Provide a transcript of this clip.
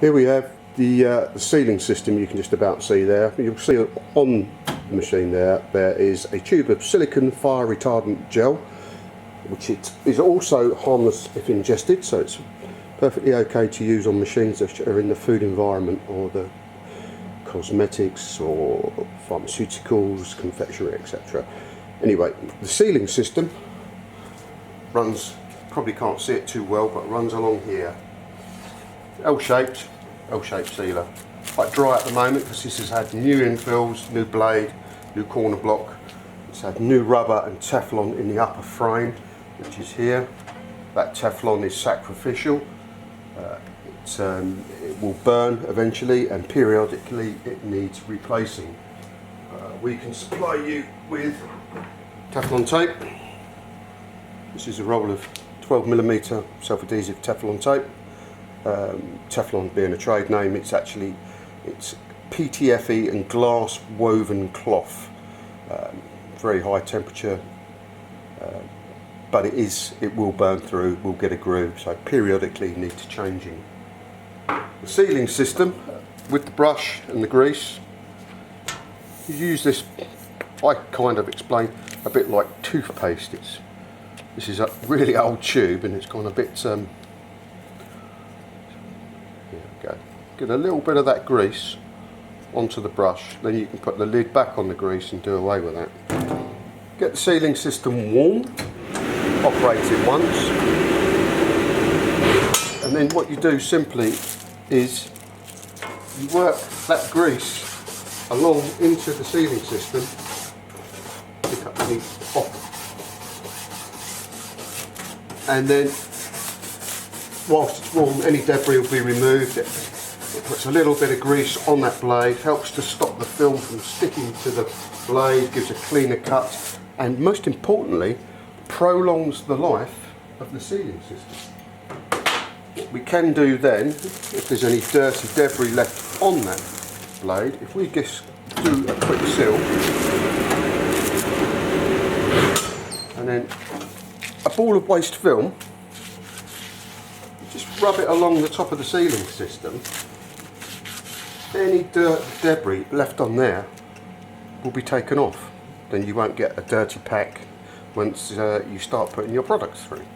Here we have the sealing system. You can just about see there. You'll see on the machine there is a tube of silicon fire retardant gel, which it is also harmless if ingested, so it's perfectly okay to use on machines that are in the food environment or the cosmetics or pharmaceuticals, confectionery, etc. Anyway, the sealing system runs, probably can't see it too well, but runs along here. L-shaped sealer. Quite dry at the moment because this has had new infills, new blade, new corner block. It's had new rubber and Teflon in the upper frame, which is here. That Teflon is sacrificial. It will burn eventually, and periodically it needs replacing. We can supply you with Teflon tape. This is a roll of 12mm self-adhesive Teflon tape. Teflon being a trade name, it's PTFE and glass woven cloth. Very high temperature, but it will burn through, will get a groove, so periodically needs changing. The sealing system with the brush and the grease, you use this, I kind of explain, a bit like toothpaste. This is a really old tube and it's gone a bit, here we go. Get a little bit of that grease onto the brush, then you can put the lid back on the grease and do away with that. Get the sealing system warm, operate it once, and then what you do simply is you work that grease along into the sealing system, pick up the off, and then whilst it's warm any debris will be removed. It puts a little bit of grease on that blade, helps to stop the film from sticking to the blade, gives a cleaner cut, and most importantly prolongs the life of the sealing system. What we can do then, if there's any dirty debris left on that blade, if we just do a quick seal and then a ball of waste film, just rub it along the top of the sealing system, any dirt, debris left on there will be taken off. Then you won't get a dirty pack once you start putting your products through.